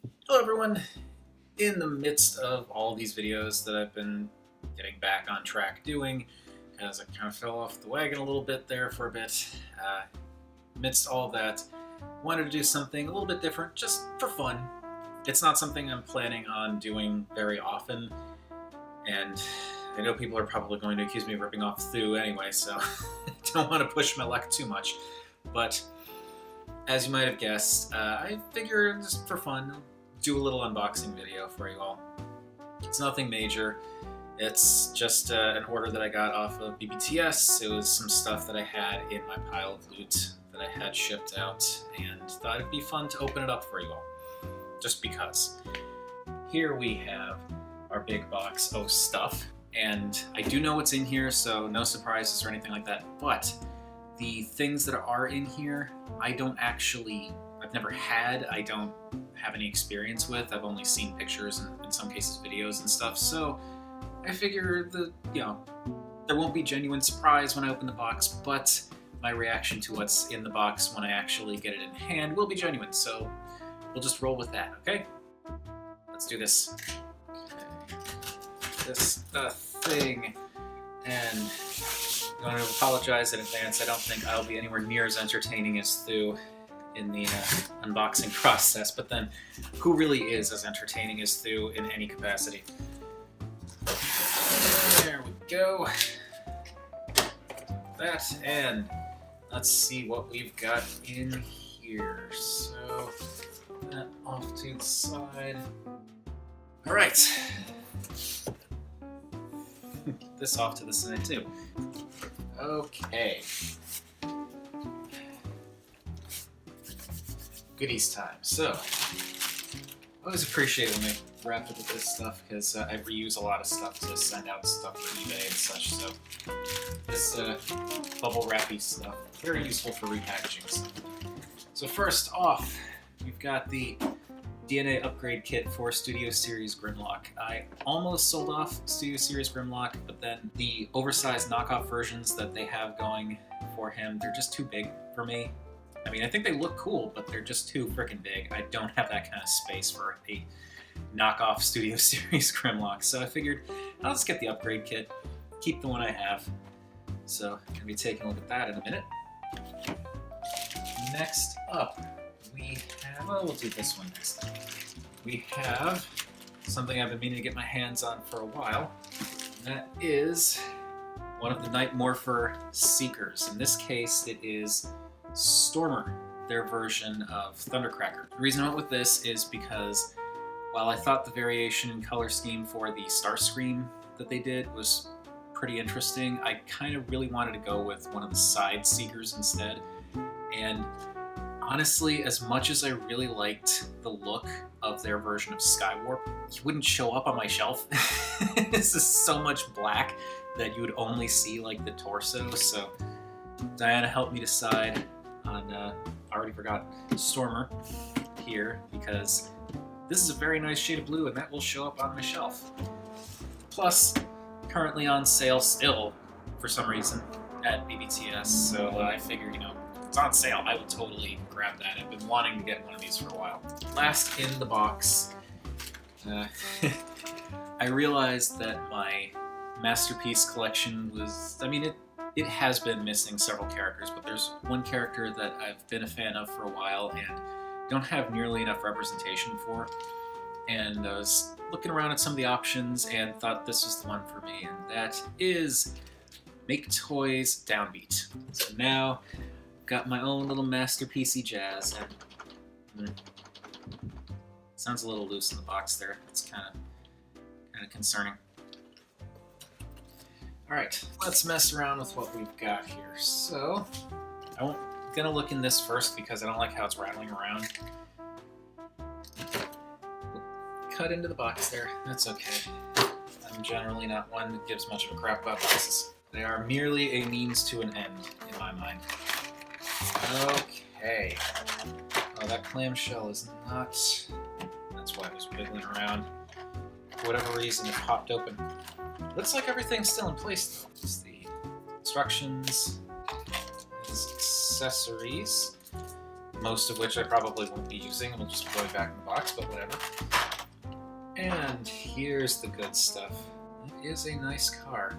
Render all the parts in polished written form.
Hello everyone! In the midst of all these videos that I've been getting back on track doing, as I kind of fell off the wagon a little bit there for a bit, amidst all that, wanted to do something a little bit different, just for fun. It's not something I'm planning on doing very often, and I know people are probably going to accuse me of ripping off Thu anyway, so I don't want to push my luck too much. But as you might have guessed, I figured just for fun, do a little unboxing video for you all. It's nothing major. It's just an order that I got off of BBTS. It was some stuff that I had in my pile of loot that I had shipped out, and thought it'd be fun to open it up for you all, just because. Here we have our big box of stuff, and I do know what's in here, so no surprises or anything like that, but the things that are in here, I've never had, I don't have any experience with. I've only seen pictures and in some cases videos and stuff, so I figure that, there won't be genuine surprise when I open the box, but my reaction to what's in the box when I actually get it in hand will be genuine, so we'll just roll with that, okay? Let's do this. Okay. This thing, and I want to apologize in advance. I don't think I'll be anywhere near as entertaining as Thu in the unboxing process, but then who really is as entertaining as Thu in any capacity? There we go. That, and let's see what we've got in here. So, that off to the side. All right. This off to the side too. Okay. Goodies time. So, I always appreciate when they wrap it with this stuff, because I reuse a lot of stuff to send out stuff for eBay and such, so this bubble wrappy stuff, very useful for repackaging stuff. So first off, we've got the DNA upgrade kit for Studio Series Grimlock. I almost sold off Studio Series Grimlock, but then the oversized knockoff versions that they have going for him, they're just too big for me. I mean, I think they look cool, but they're just too freaking big. I don't have that kind of space for a knockoff Studio Series Grimlock, so I figured I'll just get the upgrade kit, keep the one I have. So I'm gonna be taking a look at that in a minute. Next up, we have, well, we'll do this one next. We have something I've been meaning to get my hands on for a while, and that is one of the Night Morpher Seekers. In this case, it is Stormer, their version of Thundercracker. The reason I went with this is because while I thought the variation in color scheme for the Starscream that they did was pretty interesting, I kind of really wanted to go with one of the side Seekers instead. And honestly, as much as I really liked the look of their version of Skywarp, he wouldn't show up on my shelf. This is so much black that you would only see like the torso, so Diana helped me decide on, I already forgot, Stormer here, because this is a very nice shade of blue and that will show up on my shelf. Plus, currently on sale still, for some reason, at BBTS, so I figured, it's on sale, I would totally grab that. I've been wanting to get one of these for a while. Last in the box, I realized that my Masterpiece collection was, it has been missing several characters, but there's one character that I've been a fan of for a while and don't have nearly enough representation for. And I was looking around at some of the options and thought this was the one for me, and that is Make Toys Downbeat. So now I've got my own little Masterpiecey jazz, and sounds a little loose in the box there. It's kind of concerning. Alright, let's mess around with what we've got here. So, I'm gonna look in this first because I don't like how it's rattling around. Cut into the box there, that's okay. I'm generally not one that gives much of a crap about boxes. They are merely a means to an end, in my mind. Okay. Oh, that clamshell is not... That's why it was wiggling around. For whatever reason, it popped open. Looks like everything's still in place, though. Just the instructions, his accessories. most of which I probably won't be using, and will just go back in the box, but whatever. And here's the good stuff. It is a nice car.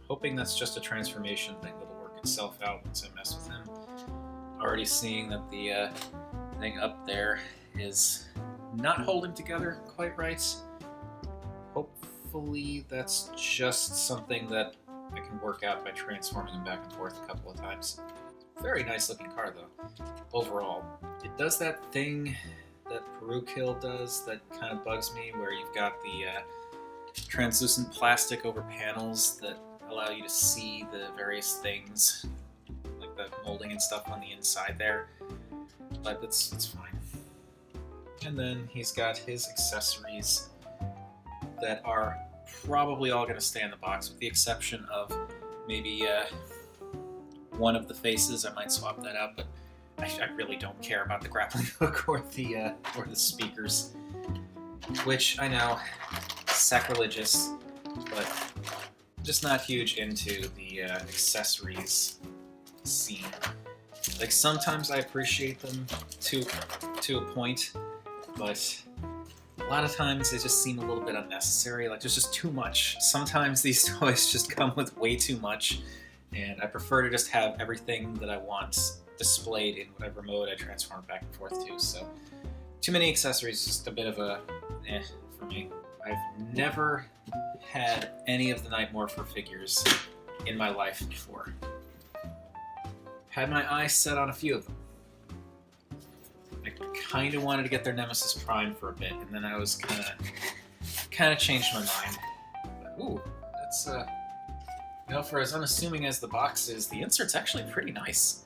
Hoping that's just a transformation thing that'll work itself out once I mess with him. Already seeing that the thing up there is not holding together quite right. Hopefully that's just something that I can work out by transforming him back and forth a couple of times. Very nice looking car though, overall. It does that thing that Peru Kill does that kind of bugs me, where you've got the translucent plastic over panels that allow you to see the various things, like the molding and stuff on the inside there, but it's fine. And then he's got his accessories that are probably all going to stay in the box, with the exception of maybe one of the faces. I might swap that out, but I really don't care about the grappling hook or the speakers, which I know, sacrilegious, but just not huge into the accessories scene. Like, sometimes I appreciate them to a point, but a lot of times they just seem a little bit unnecessary. Like, there's just too much. Sometimes these toys just come with way too much, and I prefer to just have everything that I want displayed in whatever mode I transform back and forth to. So too many accessories, just a bit of a for me. I've never had any of the Night Morpher figures in my life before. Had my eyes set on a few of them. I kind of wanted to get their Nemesis Prime for a bit, and then I was kind of changed my mind. But, ooh, that's you know, for as unassuming as the box is, the insert's actually pretty nice.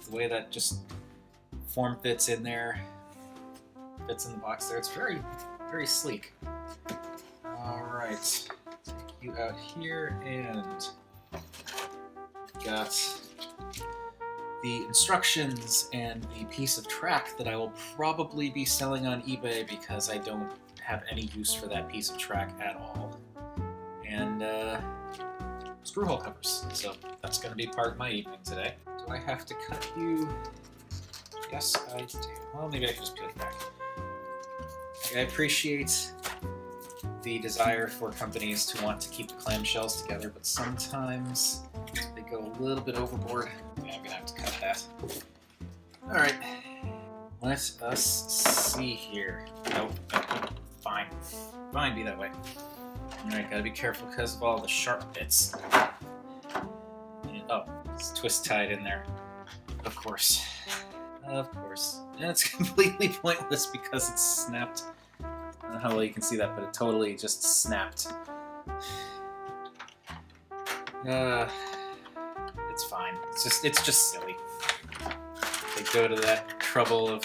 The way that just form fits in there, fits in the box there, it's very, very sleek. Alright, take you out here, and got the instructions and the piece of track that I will probably be selling on eBay because I don't have any use for that piece of track at all. And screw hole covers, so that's going to be part of my evening today. Do I have to cut you? Yes, I do. Well, maybe I can just peel it back. I appreciate the desire for companies to want to keep the clamshells together, but sometimes they go a little bit overboard. Yeah, I'm gonna have to cut that. Alright, let us see here. Nope, fine. Fine, be that way. Alright, gotta be careful because of all the sharp bits. And, oh, it's twist tied in there. Of course. Of course. And it's completely pointless because it's snapped. I don't know how well you can see that, but it totally just snapped. It's fine. It's just silly. They go to that trouble of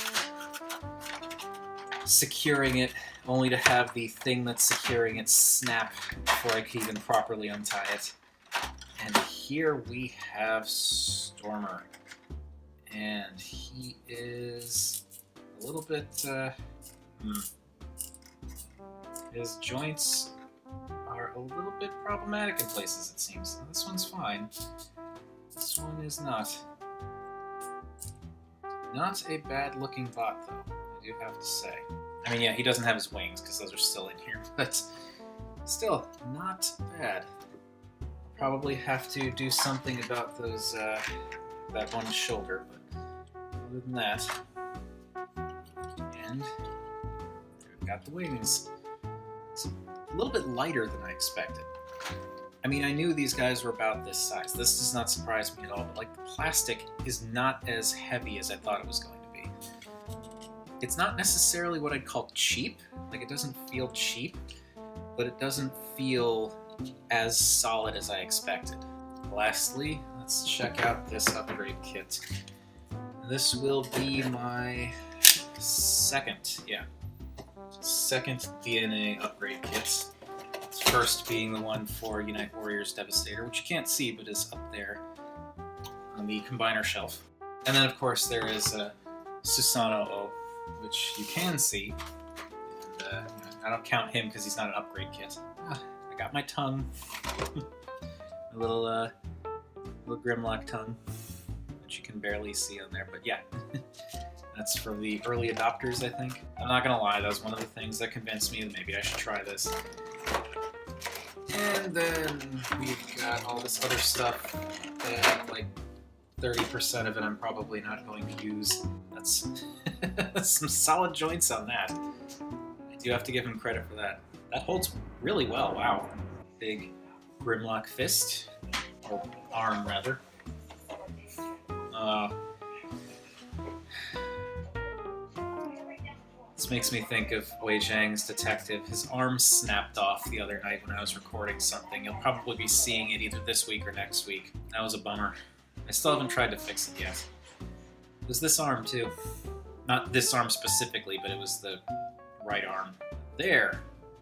securing it, only to have the thing that's securing it snap before I can even properly untie it. And here we have Stormer. And he is a little bit, his joints are a little bit problematic in places, it seems. Now, this one's fine. This one is not. Not a bad-looking bot, though, I do have to say. I mean, yeah, he doesn't have his wings, because those are still in here, but still, not bad. Probably have to do something about those, that one shoulder, but other than that, and we've got the wings. It's a little bit lighter than I expected. I mean, I knew these guys were about this size. This does not surprise me at all, but like, the plastic is not as heavy as I thought it was going to be. It's not necessarily what I'd call cheap. Like, it doesn't feel cheap, but it doesn't feel as solid as I expected. Lastly, let's check out this upgrade kit. This will be my second DNA upgrade kit. First being the one for Unite Warriors Devastator, which you can't see but is up there on the combiner shelf. And then of course there is Susanoo O, which you can see. And, I don't count him because he's not an upgrade kit. I got my tongue. A little Grimlock tongue. which you can barely see on there, but yeah. That's for the early adopters, I think. I'm not gonna lie, that was one of the things that convinced me that maybe I should try this. And then we've got all this other stuff that, like, 30% of it I'm probably not going to use. That's some solid joints on that. I do have to give him credit for that. That holds really well, wow. Big Grimlock fist, or arm rather. This makes me think of Wei Zhang's detective. His arm snapped off the other night when I was recording something. You'll probably be seeing it either this week or next week. That was a bummer. I still haven't tried to fix it yet. It was this arm too. Not this arm specifically, but it was the right arm. There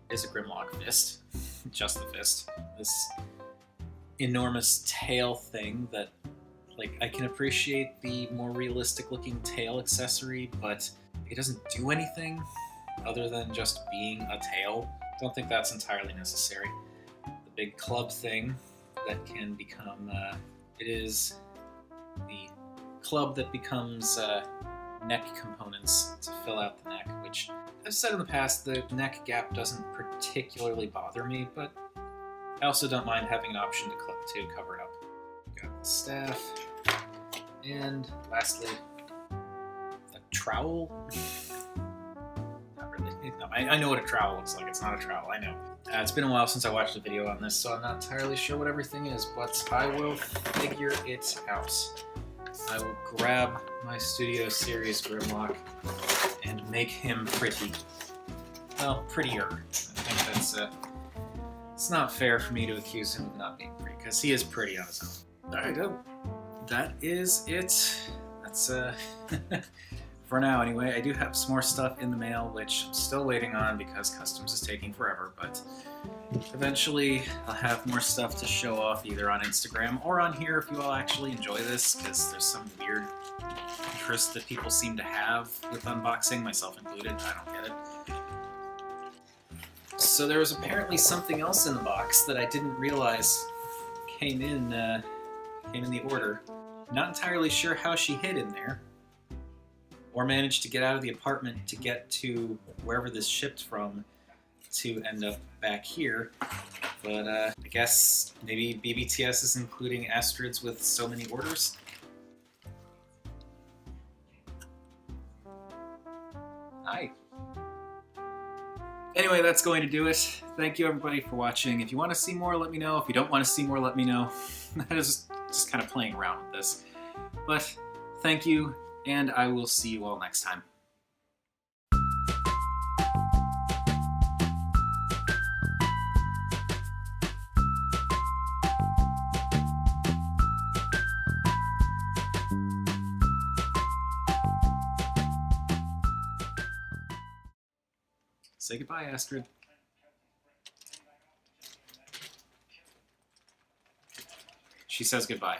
is a Grimlock fist. Just the fist. This enormous tail thing that, like, I can appreciate the more realistic looking tail accessory, but it doesn't do anything other than just being a tail. Don't think that's entirely necessary. The big club thing that can become, it is the club that becomes neck components to fill out the neck, which I've said in the past, the neck gap doesn't particularly bother me, but I also don't mind having an option to cover it up. Got the staff, and lastly, a trowel. Not really. No, I know what a trowel looks like. It's not a trowel, I know. It's been a while since I watched a video on this, so I'm not entirely sure what everything is, but I will figure it out. I will grab my Studio Series Grimlock and make him pretty. Well, prettier. I think that's, it's not fair for me to accuse him of not being pretty, because he is pretty on his own. Alright, that is it. That's, for now anyway. I do have some more stuff in the mail, which I'm still waiting on because customs is taking forever, but eventually I'll have more stuff to show off either on Instagram or on here if you all actually enjoy this, because there's some weird interest that people seem to have with unboxing, myself included. I don't get it. So there was apparently something else in the box that I didn't realize came in the order. Not entirely sure how she hid in there, or managed to get out of the apartment to get to wherever this shipped from to end up back here. But I guess maybe BBTS is including Astrids with so many orders? Hi. Anyway, that's going to do it. Thank you everybody for watching. If you want to see more, let me know. If you don't want to see more, let me know. That is just kind of playing around with this. But thank you, and I will see you all next time. Say goodbye, Astrid. She says goodbye.